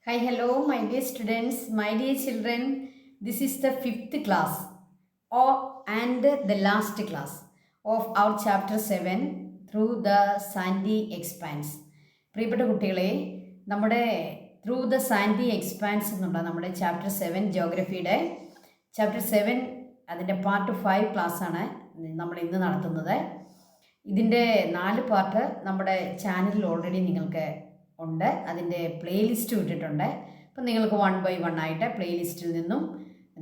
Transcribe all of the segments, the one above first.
Hi, hello, my dear students, my dear children. This is the fifth class and the last class of our chapter 7 through the sandy expanse. പ്രിയപ്പെട്ട കുട്ടികളെ നമ്മുടെ through the Sandy expanse എന്നുള്ള നമ്മുടെ chapter 7 ജോഗ്രഫിയുടെ chapter 7 അതിൻ്റെ part 5 ക്ലാസ്സാണ് നമ്മൾ ഇന്ന് നടത്തുന്നത്. ഇതിൻ്റെ 4 പാർട്ട് നമ്മുടെ ചാനലിൽ ഓൾറെഡി നിങ്ങൾക്ക് ഉണ്ട്. അതിൻ്റെ പ്ലേലിസ്റ്റ് വിട്ടിട്ടുണ്ട്. അപ്പം നിങ്ങൾക്ക് 1 by 1 ആയിട്ട് പ്ലേലിസ്റ്റിൽ നിന്നും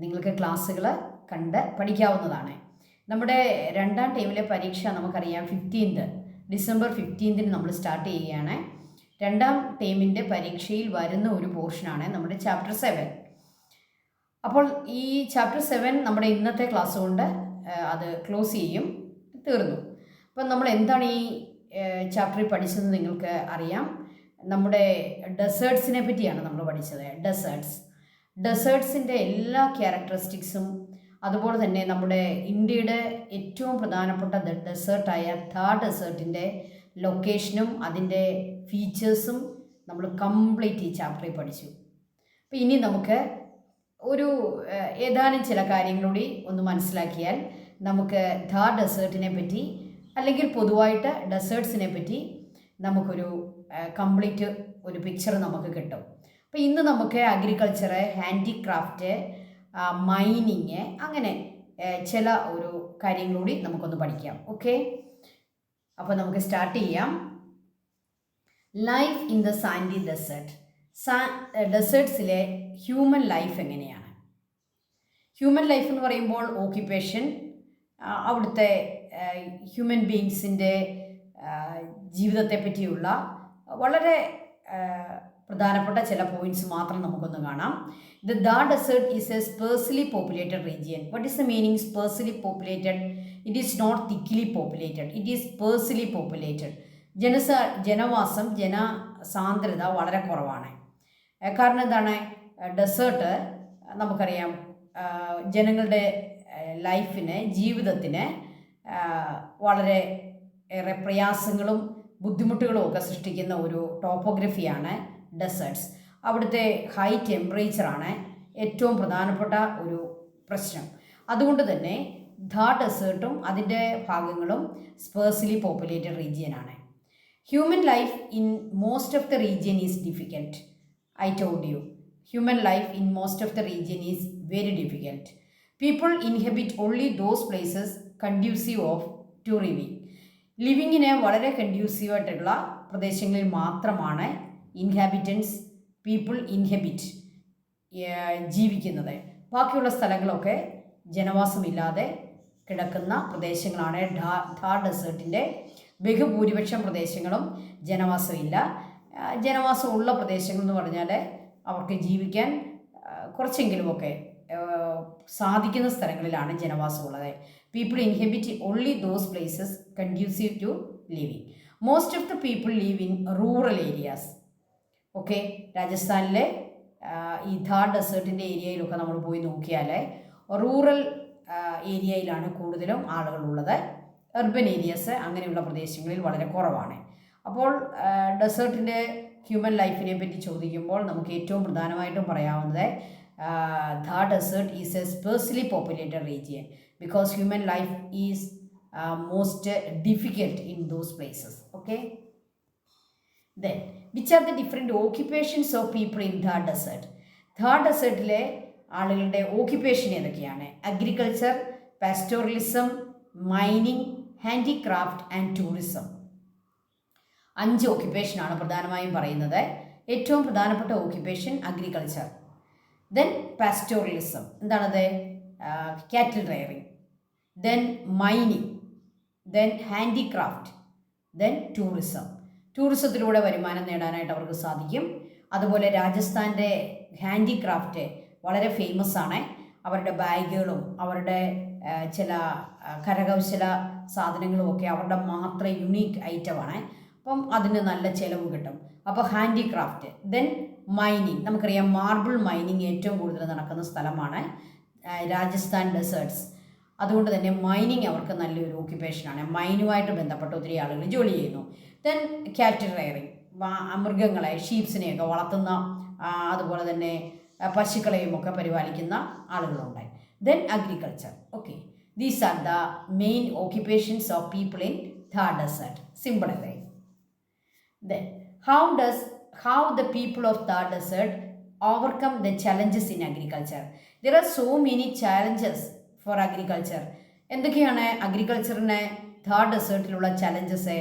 നിങ്ങൾക്ക് ക്ലാസ്സുകൾ കണ്ട് പഠിക്കാവുന്നതാണ്. നമ്മുടെ രണ്ടാം ടൈമിലെ പരീക്ഷ നമുക്കറിയാം ഡിസംബർ 15 നമ്മൾ സ്റ്റാർട്ട് ചെയ്യുകയാണ്. രണ്ടാം ടൈമിൻ്റെ പരീക്ഷയിൽ വരുന്ന ഒരു പോർഷനാണ് നമ്മുടെ ചാപ്റ്റർ 7. അപ്പോൾ ഈ ചാപ്റ്റർ 7 നമ്മുടെ ഇന്നത്തെ ക്ലാസ് കൊണ്ട് അത് ക്ലോസ് ചെയ്യും, തീർന്നു. അപ്പം നമ്മൾ എന്താണ് ഈ ചാപ്റ്ററിൽ പഠിച്ചത് നിങ്ങൾക്ക് അറിയാം. നമ്മുടെ ഡെസേർട്സിനെ പറ്റിയാണ് നമ്മൾ പഠിച്ചത്. ഡെസേർട്സിൻ്റെ എല്ലാ ക്യാരക്ടറിസ്റ്റിക്സും, അതുപോലെ തന്നെ നമ്മുടെ ഇന്ത്യയുടെ ഏറ്റവും പ്രധാനപ്പെട്ട ഡെസേർട്ടായ ഥാർ ഡെസേർട്ടിൻ്റെ ലൊക്കേഷനും അതിൻ്റെ ഫീച്ചേഴ്സും നമ്മൾ കംപ്ലീറ്റ് ഈ ചാപ്റ്ററിൽ പഠിച്ചു. അപ്പോൾ ഇനി നമുക്ക് ഒരു ഏതാനും ചില കാര്യങ്ങളൂടി ഒന്ന് മനസ്സിലാക്കിയാൽ നമുക്ക് ഥാർ ഡെസേർട്ടിനെ പറ്റി അല്ലെങ്കിൽ പൊതുവായിട്ട് ഡെസേർട്സിനെ പറ്റി നമുക്കൊരു കംപ്ലീറ്റ് ഒരു പിക്ചർ നമുക്ക് കിട്ടും. അപ്പോൾ ഇന്ന് നമുക്ക് അഗ്രികൾച്ചർ, ഹാൻഡിക്രാഫ്റ്റ്, മൈനിങ്, അങ്ങനെ ചില ഒരു കാര്യങ്ങളൂടി നമുക്കൊന്ന് പഠിക്കാം. ഓക്കെ, അപ്പോൾ നമുക്ക് സ്റ്റാർട്ട് ചെയ്യാം. Life in the sandy desert. ഡെസേർട്സിലെ ഹ്യൂമൻ ലൈഫ് എങ്ങനെയാണ്? ഹ്യൂമൻ ലൈഫ് എന്ന് പറയുമ്പോൾ ഓക്യുപ്പേഷൻ, അവിടുത്തെ ഹ്യൂമൻ ബീങ്സിൻ്റെ ജീവിതത്തെ പറ്റിയുള്ള വളരെ പ്രധാനപ്പെട്ട ചില പോയിന്റ്സ് മാത്രം നമുക്കൊന്ന് കാണാം. The Thar desert is a sparsely populated region. What is the meaning sparsely populated? It is not thickly populated, it is sparsely populated. ജനവാസം, ജനസാന്ദ്രത വളരെ കുറവാണ്. കാരണം എന്താണ്? ഡെസേർട്ട് നമുക്കറിയാം ജനങ്ങളുടെ ലൈഫിന്, ജീവിതത്തിന് വളരെ ഏറെ പ്രയാസങ്ങളും ബുദ്ധിമുട്ടുകളും ഒക്കെ സൃഷ്ടിക്കുന്ന ഒരു ടോപ്പോഗ്രഫിയാണ് ഡെസേർട്സ്. അവിടുത്തെ ഹൈ ടെമ്പറേച്ചറാണ് ഏറ്റവും പ്രധാനപ്പെട്ട ഒരു പ്രശ്നം. അതുകൊണ്ട് തന്നെ ഥാർ ഡെസേർട്ടും അതിൻ്റെ ഭാഗങ്ങളും സ്പേഴ്സ്ലി പോപ്പുലേറ്റഡ് റീജിയനാണ്. Human life in most of the region is difficult. I told you, human life in most of the region is very difficult. People inhabit only those places conducive of to ലിവിങ്ങിന് വളരെ കൺഡ്യൂസീവായിട്ടുള്ള പ്രദേശങ്ങളിൽ മാത്രമാണ് people ഇൻഹെബിറ്റ് ജീവിക്കുന്നത്. ബാക്കിയുള്ള സ്ഥലങ്ങളൊക്കെ ജനവാസമില്ലാതെ കിടക്കുന്ന പ്രദേശങ്ങളാണ്. ഥാർ ഡെസേർട്ടിൻ്റെ ബഹുഭൂരിപക്ഷം പ്രദേശങ്ങളും ജനവാസമില്ല. ജനവാസമുള്ള പ്രദേശങ്ങൾ എന്ന് പറഞ്ഞാൽ അവർക്ക് ജീവിക്കാൻ കുറച്ചെങ്കിലുമൊക്കെ സാധിക്കുന്ന സ്ഥലങ്ങളിലാണ് ജനവാസമുള്ളത്. People inhabit only those places conducive to living. Most of the people live in rural areas. Okay, രാജസ്ഥാനിലെ ഈ ഥാർ ഡെസേർട്ടിൻ്റെ ഏരിയയിലൊക്കെ നമ്മൾ പോയി നോക്കിയാൽ റൂറൽ ഏരിയയിലാണ് കൂടുതലും ആളുകളുള്ളത്. അർബൻ ഏരിയാസ്, അങ്ങനെയുള്ള പ്രദേശങ്ങളിൽ വളരെ കുറവാണ്. അപ്പോൾ ഡെസേർട്ടിൻ്റെ ഹ്യൂമൻ ലൈഫിനെ പറ്റി ചോദിക്കുമ്പോൾ നമുക്ക് ഏറ്റവും പ്രധാനമായിട്ടും പറയാവുന്നത് Thar desert is a sparsely populated region because human life is most difficult in those places. Okay, then which are the different occupations of people in Thar desert? Thar desertile ആളുകളുടെ ഓക്യുപ്പേഷൻ ഏതൊക്കെയാണ്? Agriculture, pastoralism, mining, handicraft and tourism. 5 ഓക്യുപ്പേഷനാണ് പ്രധാനമായും പറയുന്നത്. ഏറ്റവും പ്രധാനപ്പെട്ട occupation agriculture, then pastoralism, എന്താണത്? Cattle rearing, then mining, then handicraft, then tourism. ടൂറിസത്തിലൂടെ വരുമാനം നേടാനായിട്ട് അവർക്ക് സാധിക്കും. അതുപോലെ രാജസ്ഥാൻ്റെ ഹാൻഡിക്രാഫ്റ്റ് വളരെ ഫേമസ് ആണ്. അവരുടെ ബാഗുകളും അവരുടെ ചില കരകൗശല സാധനങ്ങളുമൊക്കെ അവരുടെ മാത്രം യുണീക്ക് ഐറ്റമാണ്. അപ്പം അതിന് നല്ല ചിലവ് കിട്ടും. അപ്പോൾ ഹാൻഡിക്രാഫ്റ്റ്, ദെൻ മൈനിങ്. നമുക്കറിയാം മാർബിൾ മൈനിങ് ഏറ്റവും കൂടുതൽ നടക്കുന്ന സ്ഥലമാണ് രാജസ്ഥാൻ ഡെസേർട്സ്. അതുകൊണ്ട് തന്നെ മൈനിങ് അവർക്ക് നല്ലൊരു ഓക്യുപ്പേഷനാണ്. മൈനുമായിട്ട് ബന്ധപ്പെട്ട് ഒത്തിരി ആളുകൾ ജോലി ചെയ്യുന്നു. ദെൻ കാറ്റിൽ റെയറിങ്, മൃഗങ്ങളെ, ഷീപ്സിനെയൊക്കെ വളർത്തുന്ന അതുപോലെ തന്നെ പശുക്കളെയും ഒക്കെ പരിപാലിക്കുന്ന ആളുകളുണ്ട്. Then agriculture. Okay, these are the main occupations of people in third desert. Simple അല്ലേ? Then how the people of third desert overcome the challenges in agriculture? There are so many challenges for agriculture. എന്തൊക്കെയാണ് അഗ്രികൾച്ചറിന് തേർഡ് ഡെസേർട്ടിലുള്ള challenges?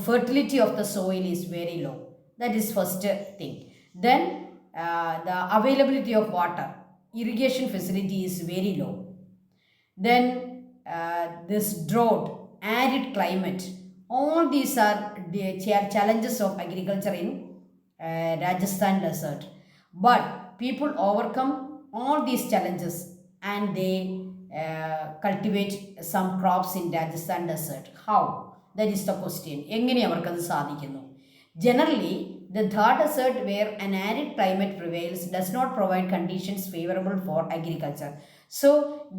Fertility of the soil is very low. That is first thing. Then the availability of water, irrigation facility is very low. Then this drought, arid climate, all these are the challenges of agriculture in Rajasthan desert. But people overcome all these challenges and they cultivate some crops in Rajasthan desert. How? That is the question. എങ്ങനെ അവർക്കത് സാധിക്കുന്നു? Generally, the third desert, where an arid climate prevails, does not provide conditions favorable for agriculture. So,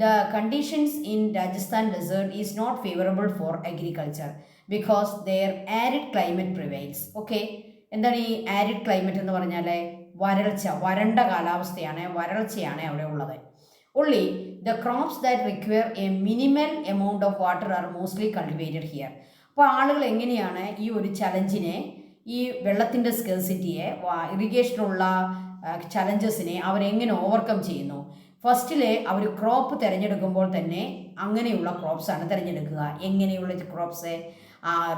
the conditions in Rajasthan desert is not favorable for agriculture because their arid climate prevails. Okay, എന്താണ് ഈ arid climate എന്ന് പറഞ്ഞാൽ? വരൾച്ച, വരണ്ട കാലാവസ്ഥയാണ്, വരൾച്ചയാണ് അവിടെ ഉള്ളത്. Only the crops that require a minimal amount of water are mostly cultivated here. അപ്പോൾ ആളുകൾ എങ്ങനെയാണ് ഈ ഒരു ചലഞ്ചിനെ, ഈ വെള്ളത്തിൻ്റെ സ്കേഴ്സിറ്റിയെ, ഇറിഗേഷനുള്ള ചലഞ്ചസിനെ അവരെങ്ങനെ ഓവർകം ചെയ്യുന്നു? ഫസ്റ്റിലെ അവർ ക്രോപ്പ് തിരഞ്ഞെടുക്കുമ്പോൾ തന്നെ അങ്ങനെയുള്ള ക്രോപ്സാണ് തിരഞ്ഞെടുക്കുക. എങ്ങനെയുള്ള crops?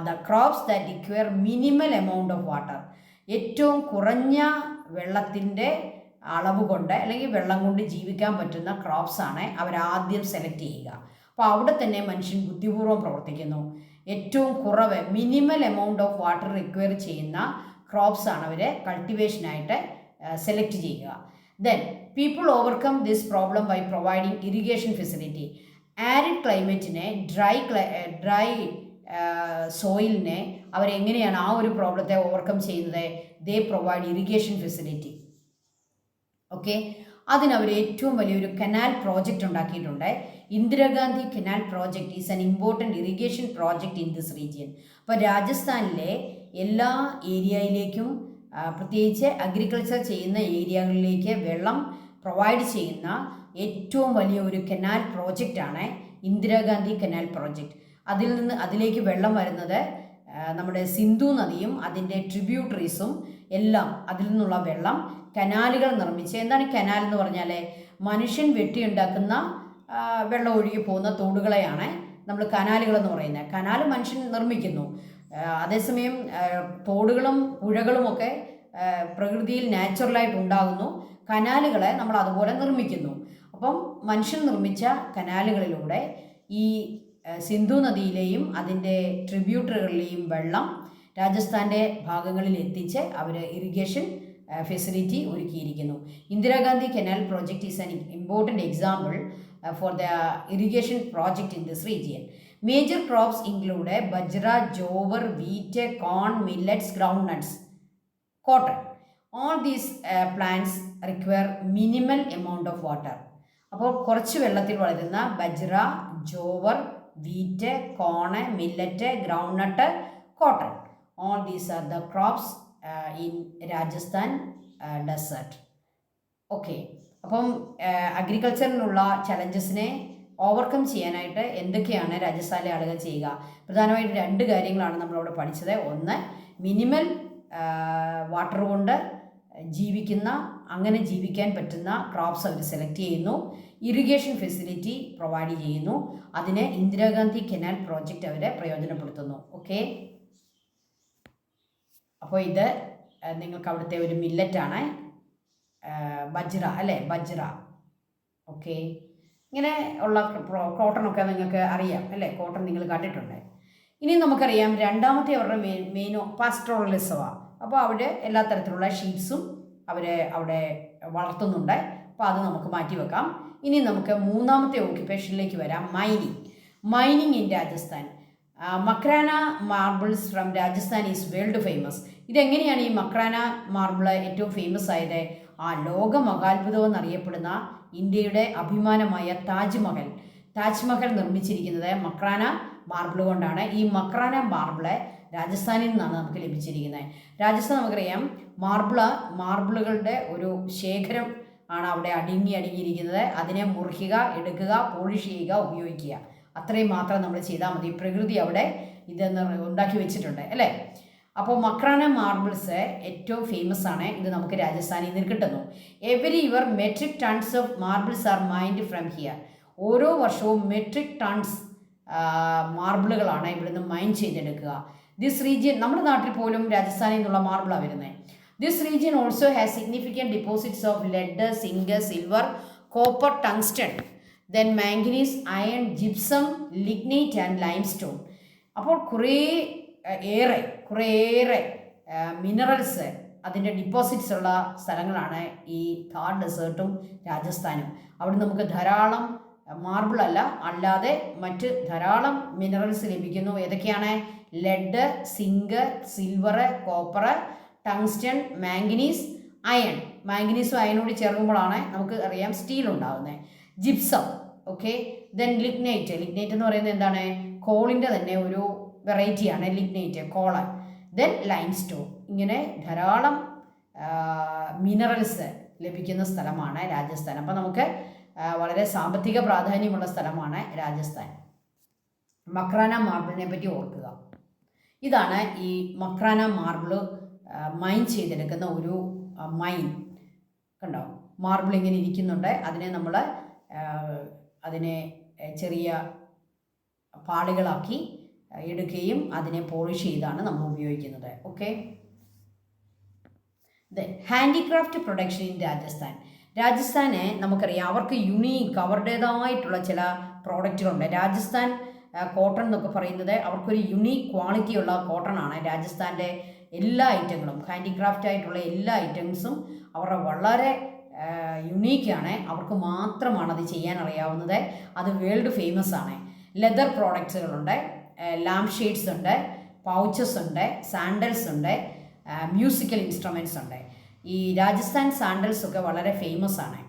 The crops that require minimal amount of water, ഏറ്റവും കുറഞ്ഞ വെള്ളത്തിൻ്റെ അളവ് കൊണ്ട് അല്ലെങ്കിൽ വെള്ളം കൊണ്ട് ജീവിക്കാൻ പറ്റുന്ന ക്രോപ്സാണ് അവരാദ്യം സെലക്ട് ചെയ്യുക. അപ്പോൾ അവിടെ തന്നെ മനുഷ്യൻ ബുദ്ധിപൂർവ്വം പ്രവർത്തിക്കുന്നു. ഏറ്റവും കുറവ് minimal amount of water require ചെയ്യുന്ന ക്രോപ്സാണ് അവർ കൾട്ടിവേഷനായിട്ട് സെലക്ട് ചെയ്യുക. Then people overcome this problem by providing irrigation facility. Arid ക്ലൈമറ്റിനെ, dry സോയിലിനെ അവരെങ്ങനെയാണ് ആ ഒരു പ്രോബ്ലത്തെ ഓവർകം ചെയ്യുന്നത്? ദേ പ്രൊവൈഡ് ഇറിഗേഷൻ ഫെസിലിറ്റി. ഓക്കെ, അതിനവർ ഏറ്റവും വലിയൊരു കനാൽ പ്രോജക്റ്റ് ഉണ്ടാക്കിയിട്ടുണ്ട്. Indira Gandhi canal project is an important irrigation project in this region. അപ്പോൾ രാജസ്ഥാനിലെ എല്ലാ ഏരിയയിലേക്കും, പ്രത്യേകിച്ച് അഗ്രികൾച്ചർ ചെയ്യുന്ന ഏരിയകളിലേക്ക് വെള്ളം പ്രൊവൈഡ് ചെയ്യുന്ന ഏറ്റവും വലിയ ഒരു കനാൽ പ്രോജക്റ്റാണ് ഇന്ദിരാഗാന്ധി കനാൽ പ്രോജക്റ്റ്. അതിലേക്ക് വെള്ളം വരുന്നത് നമ്മുടെ സിന്ധു നദിയും അതിൻ്റെ ട്രിബ്യൂട്ടറീസും എല്ലാം, അതിൽ നിന്നുള്ള വെള്ളം കനാലുകൾ നിർമ്മിച്ച്. എന്താണ് കനാൽ എന്ന് പറഞ്ഞാൽ? മനുഷ്യൻ വെട്ടിയുണ്ടാക്കുന്ന വെള്ളം ഒഴുകി പോകുന്ന തോടുകളെയാണ് നമ്മൾ കനാലുകളെന്ന് പറയുന്നത്. കനാൽ മനുഷ്യൻ നിർമ്മിക്കുന്നു. അതേസമയം തോടുകളും പുഴകളുമൊക്കെ പ്രകൃതിയിൽ നാച്ചുറലായിട്ട് ഉണ്ടാകുന്നു. കനാലുകളെ നമ്മൾ അതുപോലെ നിർമ്മിക്കുന്നു. അപ്പം മനുഷ്യൻ നിർമ്മിച്ച കനാലുകളിലൂടെ ഈ സിന്ധു നദിയിലെയും അതിൻ്റെ ട്രിബ്യൂട്ടറികളിലെയും വെള്ളം രാജസ്ഥാൻ്റെ ഭാഗങ്ങളിൽ എത്തിച്ച് അവർ ഇറിഗേഷൻ ഫെസിലിറ്റി ഒരുക്കിയിരിക്കുന്നു. Indira Gandhi canal project is an important example for the irrigation project in this region. Major crops include bajra, jowar, wheat, corn, millets, groundnuts, cotton. All these plants require minimal amount of water. അപ്പോൾ കുറച്ച് വെള്ളത്തിൽ വളരുന്ന bajra, jowar, wheat, corn, millet, groundnut, cotton, all these are the crops in Rajasthan desert. Okay, അപ്പം അഗ്രികൾച്ചറിനുള്ള ചലഞ്ചസിനെ overcome ചെയ്യാനായിട്ട് എന്തൊക്കെയാണ് രാജസ്ഥാനിലെ ആളുകൾ ചെയ്യുക? പ്രധാനമായിട്ട് 2 കാര്യങ്ങളാണ് നമ്മളവിടെ പഠിച്ചത്. ഒന്ന്, മിനിമൽ വാട്ടർ കൊണ്ട് അങ്ങനെ ജീവിക്കാൻ പറ്റുന്ന ക്രോപ്സ് അവർ സെലക്ട് ചെയ്യുന്നു. ഇറിഗേഷൻ ഫെസിലിറ്റി പ്രൊവൈഡ് ചെയ്യുന്നു. അതിന് ഇന്ദിരാഗാന്ധി കനാൽ പ്രോജക്റ്റ് അവരെ പ്രയോജനപ്പെടുത്തുന്നു. ഓക്കെ, അപ്പോൾ ഇത് നിങ്ങൾക്ക് അവിടുത്തെ ഒരു മില്ലറ്റാണ്, ബജ്ര അല്ലേ, ബജ്ര. ഓക്കെ, ഇങ്ങനെ ഉള്ള കോട്ടണൊക്കെ നിങ്ങൾക്ക് അറിയാം അല്ലേ, കോട്ടൺ നിങ്ങൾ കണ്ടിട്ടുണ്ട്. ഇനി നമുക്കറിയാം രണ്ടാമത്തെ അവരുടെ മെയിൻ പാസ്റ്റോറലിസമാണ്. അപ്പോൾ അവിടെ എല്ലാ തരത്തിലുള്ള ഷീപ്സും അവിടെ വളർത്തുന്നുണ്ട്. അപ്പോൾ അത് നമുക്ക് മാറ്റി വെക്കാം. ഇനി നമുക്ക് മൂന്നാമത്തെ ഓക്യുപ്പേഷനിലേക്ക് വരാം. Mining in Rajasthan. Makrana marbles from Rajasthan is world famous. ഇതെങ്ങനെയാണ് ഈ മക്രാന മാർബിൾ ഏറ്റവും ഫേമസ് ആയത്? ലോക മഹാത്ഭുതം എന്നറിയപ്പെടുന്ന ഇന്ത്യയുടെ അഭിമാനമായ താജ്മഹൽ നിർമ്മിച്ചിരിക്കുന്നത് മക്രാന മാർബിൾ കൊണ്ടാണ്. ഈ മക്രാന മാർബിള് രാജസ്ഥാനിൽ നിന്നാണ് നമുക്ക് ലഭിച്ചിരിക്കുന്നത്. രാജസ്ഥാൻ നമുക്കറിയാം മാർബിളുകളുടെ ഒരു ശേഖരം ആണ് അവിടെ അടങ്ങിയിരിക്കുന്നത്. അതിനെ മുറിക്കുക, എടുക്കുക, പോളിഷ് ചെയ്യുക, ഉപയോഗിക്കുക, അത്രയും മാത്രം നമ്മൾ ചെയ്താൽ മതി. പ്രകൃതി അവിടെ ഇതെന്ന് ഉണ്ടാക്കി വെച്ചിട്ടുണ്ട് അല്ലേ. അപ്പോൾ മക്രാന മാർബിൾസ് ഏറ്റവും ഫേമസ് ആണ്. ഇത് നമുക്ക് രാജസ്ഥാനിൽ നിന്ന് കിട്ടുന്നു. Every year metric tons of marbles are mined from here. ഓരോ വർഷവും മെട്രിക് ടൺസ് മാർബിളുകളാണ് ഇവിടുന്ന് മൈൻ ചെയ്തെടുക്കുക. ദിസ് റീജിയൻ, നമ്മുടെ നാട്ടിൽ പോലും രാജസ്ഥാനിൽ നിന്നുള്ള മാർബിളാണ് വരുന്നത്. This region also has significant deposits of lead, zinc, silver, copper, tungsten, then manganese, iron, gypsum, lignite and limestone. അപ്പോൾ കുറേയേറെ മിനറൽസ്, അതിൻ്റെ ഡിപ്പോസിറ്റ്സ് ഉള്ള സ്ഥലങ്ങളാണ് ഈ ഥാർ ഡെസേർട്ടും രാജസ്ഥാനും. അവിടെ നമുക്ക് ധാരാളം മാർബിൾ അല്ലാതെ മറ്റ് ധാരാളം മിനറൽസ് ലഭിക്കുന്നു. ഏതൊക്കെയാണ്? Lead, zinc, silver, copper, tungsten, manganese, iron. മാംഗനീസും അയണോട് ചേർക്കുമ്പോഴാണ് നമുക്ക് അറിയാം സ്റ്റീൽ ഉണ്ടാകുന്നത്. Gypsum, okay. ദെൻ ലിഗ്നൈറ്റ് എന്ന് പറയുന്നത് എന്താണ്? കോളിൻ്റെ തന്നെ ഒരു വെറൈറ്റിയാണ് ലിഗ്നൈറ്റ്, കോള്. Then limestone. ഇങ്ങനെ ധാരാളം മിനറൽസ് ലഭിക്കുന്ന സ്ഥലമാണ് രാജസ്ഥാൻ. അപ്പോൾ നമുക്ക് വളരെ സാമ്പത്തിക പ്രാധാന്യമുള്ള സ്ഥലമാണ് രാജസ്ഥാൻ. മക്രാന മാർബിളിനെ പറ്റി ഓർക്കുക. ഇതാണ് ഈ മക്രാന മാർബിൾ മൈൻ ചെയ്തെടുക്കുന്ന ഒരു മൈൻ. കണ്ടോ, മാർബിൾ ഇങ്ങനെ ഇരിക്കുന്നുണ്ട്. അതിനെ ചെറിയ പാളികളാക്കി എടുക്കുകയും അതിനെ പോളിഷ് ചെയ്താണ് നമ്മൾ ഉപയോഗിക്കുന്നത്. ഓക്കെ. ഹാൻഡിക്രാഫ്റ്റ് പ്രൊഡക്ഷൻ ഇൻ രാജസ്ഥാന് നമുക്കറിയാം, അവർക്ക് യുണീക്ക് അവരുടേതായിട്ടുള്ള ചില പ്രോഡക്റ്റുകളുണ്ട്. രാജസ്ഥാൻ കോട്ടൺ എന്നൊക്കെ പറയുന്നത് അവർക്കൊരു യുണീക്ക് ക്വാളിറ്റിയുള്ള കോട്ടൺ ആണ്. രാജസ്ഥാൻ്റെ എല്ലാ ഐറ്റങ്ങളും, ഹാൻഡിക്രാഫ്റ്റ് ആയിട്ടുള്ള എല്ലാ ഐറ്റംസും അവരുടെ വളരെ യുണീക്കാണ്. അവർക്ക് മാത്രമാണ് അത് ചെയ്യാൻ അറിയാവുന്നത്. അത് വേൾഡ് ഫേമസ് ആണ്. ലെതർ പ്രോഡക്ട്സുകളുണ്ട്, ലാംപ് ഷെയ്ഡ്സ് ഉണ്ട്, പൗച്ചസ് ഉണ്ട്, സാൻഡൽസ് ഉണ്ട്, മ്യൂസിക്കൽ ഇൻസ്ട്രുമെൻറ്റ്സ് ഉണ്ട്. ഈ രാജസ്ഥാൻ സാൻഡൽസ് ഒക്കെ വളരെ ഫേമസ് ആണ്.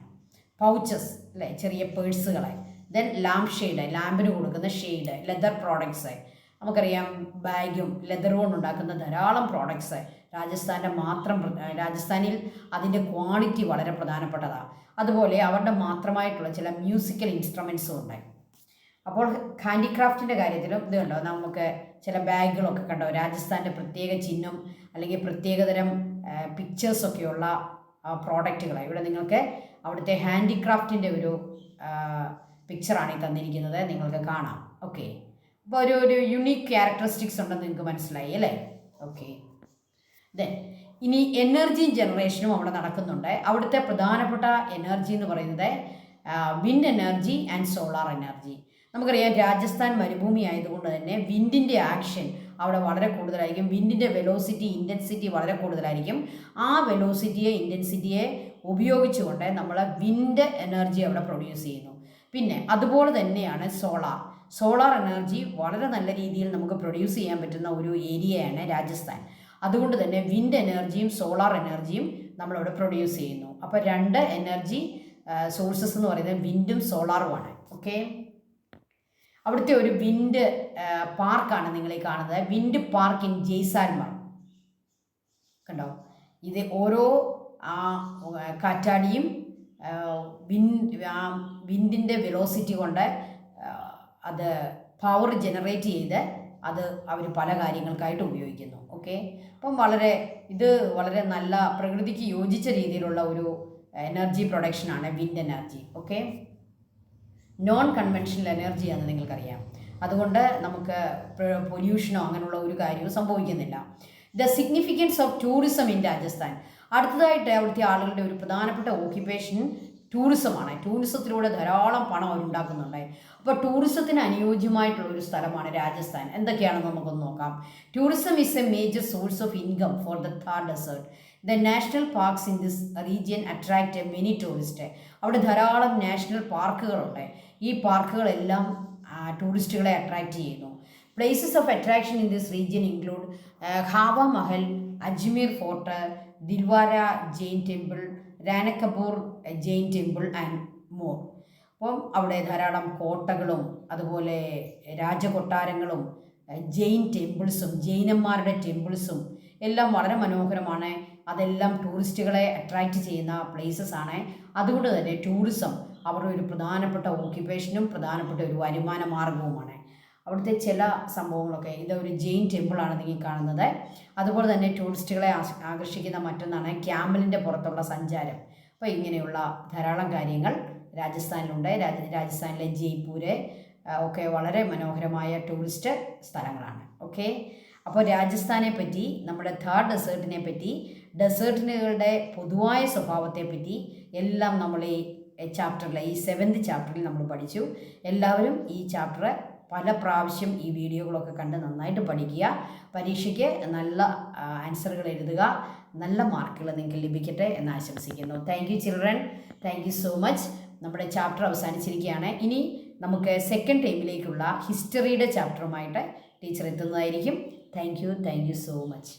പൗച്ചസ് അല്ലേ, ചെറിയ പേഴ്സുകളെ. ദെൻ ലാംപ് ഷെയ്ഡ്, ലാമ്പിന് കൊടുക്കുന്ന ഷെയ്ഡ്, ലെതർ പ്രോഡക്ട്സ്. നമുക്കറിയാം ബാഗും ലെതർ കൊണ്ടുണ്ടാക്കുന്ന ധാരാളം പ്രോഡക്ട്സ് രാജസ്ഥാനിൽ അതിൻ്റെ ക്വാളിറ്റി വളരെ പ്രധാനപ്പെട്ടതാണ്. അതുപോലെ അവരുടെ മാത്രമായിട്ടുള്ള ചില മ്യൂസിക്കൽ ഇൻസ്ട്രുമെൻറ്റ്സും ഉണ്ട്. അപ്പോൾ ഹാൻഡിക്രാഫ്റ്റിൻ്റെ കാര്യത്തിലും ഇത് കണ്ടോ, നമുക്ക് ചില ബാഗുകളൊക്കെ കണ്ടോ, രാജസ്ഥാൻ്റെ പ്രത്യേക ചിഹ്നം അല്ലെങ്കിൽ പ്രത്യേകതരം പിക്ചേഴ്സൊക്കെയുള്ള പ്രോഡക്റ്റുകൾ. ഇവിടെ നിങ്ങൾക്ക് അവിടുത്തെ ഹാൻഡിക്രാഫ്റ്റിൻ്റെ ഒരു പിക്ചറാണ് ഈ തന്നിരിക്കുന്നത്, നിങ്ങൾക്ക് കാണാം. ഓക്കെ. അപ്പോൾ ഒരു യുണീക്ക് ക്യാരക്ടറിസ്റ്റിക്സ് ഉണ്ടെന്ന് നിങ്ങൾക്ക് മനസ്സിലായി അല്ലേ. ഓക്കെ. ഇനി എനർജി ജനറേഷനും അവിടെ നടക്കുന്നുണ്ട്. അവിടുത്തെ പ്രധാനപ്പെട്ട എനർജി എന്ന് പറയുന്നത് wind energy and solar energy. നമുക്കറിയാം രാജസ്ഥാൻ മരുഭൂമി ആയതുകൊണ്ട് തന്നെ വിൻഡിൻ്റെ ആക്ഷൻ അവിടെ വളരെ കൂടുതലായിരിക്കും. വിൻഡിൻ്റെ വെലോസിറ്റി, ഇൻറ്റൻസിറ്റി വളരെ കൂടുതലായിരിക്കും. ആ വെലോസിറ്റിയെ, ഇൻറ്റൻസിറ്റിയെ ഉപയോഗിച്ചുകൊണ്ട് നമ്മൾ വിൻഡ് എനർജി അവിടെ പ്രൊഡ്യൂസ് ചെയ്യുന്നു. പിന്നെ അതുപോലെ തന്നെയാണ് സോളാർ എനർജി വളരെ നല്ല രീതിയിൽ നമുക്ക് പ്രൊഡ്യൂസ് ചെയ്യാൻ പറ്റുന്ന ഒരു ഏരിയയാണ് രാജസ്ഥാൻ. അതുകൊണ്ട് തന്നെ വിൻഡ് എനർജിയും സോളാർ എനർജിയും നമ്മളവിടെ പ്രൊഡ്യൂസ് ചെയ്യുന്നു. അപ്പോൾ രണ്ട് എനർജി സോഴ്സസ് എന്ന് പറയുന്നത് വിൻഡും സോളാറുമാണ്. ഓക്കെ. അവിടുത്തെ ഒരു വിൻഡ് പാർക്കാണ് നിങ്ങൾ ഈ കാണുന്നത്, വിൻഡ് പാർക്ക് ഇൻ ജയ്സാൽമർ. കണ്ടോ, ഇത് ഓരോ കാറ്റാടിയും വിൻഡിൻ്റെ വെലോസിറ്റി കൊണ്ട് അത് പവർ ജനറേറ്റ് ചെയ്ത് അത് അവർ പല കാര്യങ്ങൾക്കായിട്ട് ഉപയോഗിക്കുന്നു. ഓക്കെ. അപ്പം വളരെ നല്ല പ്രകൃതിക്ക് യോജിച്ച രീതിയിലുള്ള ഒരു എനർജി പ്രൊഡക്ഷനാണ് wind energy. Okay. Non conventional എനർജിയാണെന്ന് നിങ്ങൾക്കറിയാം. അതുകൊണ്ട് നമുക്ക് പൊല്യൂഷനോ അങ്ങനെയുള്ള ഒരു കാര്യവും സംഭവിക്കുന്നില്ല. The significance of tourism in Rajasthan. അടുത്തതായിട്ട് അവിടുത്തെ ആളുകളുടെ ഒരു പ്രധാനപ്പെട്ട ഓക്യുപ്പേഷൻ ടൂറിസമാണ്. ടൂറിസത്തിലൂടെ ധാരാളം പണം അവരുണ്ടാക്കുന്നുണ്ട്. അപ്പോൾ ടൂറിസത്തിന് അനുയോജ്യമായിട്ടുള്ള ഒരു സ്ഥലമാണ് രാജസ്ഥാൻ. എന്തൊക്കെയാണെന്ന് നമുക്കൊന്ന് നോക്കാം. Tourism is a major source of income for the Thar desert. The national parks in this region attract many tourist. അവിടെ ധാരാളം നാഷണൽ പാർക്കുകളുണ്ട്. ഈ പാർക്കുകളെല്ലാം ടൂറിസ്റ്റുകളെ അട്രാക്റ്റ് ചെയ്യുന്നു. Places of attraction in this region include Hawa Mahal, Ajmer fort, Dilwara Jain temple, Ranakpur Jain temple and more. അപ്പം അവിടെ ധാരാളം കോട്ടകളും അതുപോലെ രാജകൊട്ടാരങ്ങളും ജെയിൻ ടെമ്പിൾസും ജൈനന്മാരുടെ ടെമ്പിൾസും എല്ലാം വളരെ മനോഹരമാണ്. അതെല്ലാം ടൂറിസ്റ്റുകളെ അട്രാക്റ്റ് ചെയ്യുന്ന പ്ലേസസ് ആണ്. അതുകൊണ്ട് തന്നെ ടൂറിസം അവരുടെ ഒരു പ്രധാനപ്പെട്ട ഓക്യുപ്പേഷനും പ്രധാനപ്പെട്ട ഒരു വരുമാന മാർഗവുമാണ്. അവിടുത്തെ ചില സംഭവങ്ങളൊക്കെ, ഇതൊരു ജെയിൻ ടെമ്പിളാണ് നിങ്ങൾ കാണുന്നത്. അതുപോലെ തന്നെ ടൂറിസ്റ്റുകളെ ആകർഷിക്കുന്ന മറ്റൊന്നാണ് ക്യാമലിൻ്റെ പുറത്തുള്ള സഞ്ചാരം. അപ്പോൾ ഇങ്ങനെയുള്ള ധാരാളം കാര്യങ്ങൾ രാജസ്ഥാനിലുണ്ട്. രാജസ്ഥാനിലെ ജയ്പൂര് ഒക്കെ വളരെ മനോഹരമായ ടൂറിസ്റ്റ് സ്ഥലങ്ങളാണ്. ഓക്കെ, അപ്പോൾ രാജസ്ഥാനെ പറ്റി, നമ്മുടെ തേർഡ് ഡെസേർട്ടിനെ പറ്റി, ഡെസേർട്ടിനുകളുടെ പൊതുവായ സ്വഭാവത്തെ പറ്റി എല്ലാം നമ്മൾ ഈ ചാപ്റ്ററിൽ, ഈ 7th ചാപ്റ്ററിൽ നമ്മൾ പഠിച്ചു. എല്ലാവരും ഈ ചാപ്റ്റർ പല പ്രാവശ്യം ഈ വീഡിയോകളൊക്കെ കണ്ട് നന്നായിട്ട് പഠിക്കുക. പരീക്ഷയ്ക്ക് നല്ല ആൻസറുകൾ എഴുതുക. നല്ല മാർക്കുകൾ നിങ്ങൾക്ക് ലഭിക്കട്ടെ എന്ന് ആശംസിക്കുന്നു. Thank you children, thank you so much. നമ്മുടെ ചാപ്റ്റർ അവസാനിച്ചിരിക്കുകയാണ്. ഇനി നമുക്ക് സെക്കൻഡ് ടൈമിലേക്കുള്ള ഹിസ്റ്ററിയുടെ ചാപ്റ്ററുമായിട്ട് ടീച്ചർ എത്തുന്നതായിരിക്കും. Thank you so much.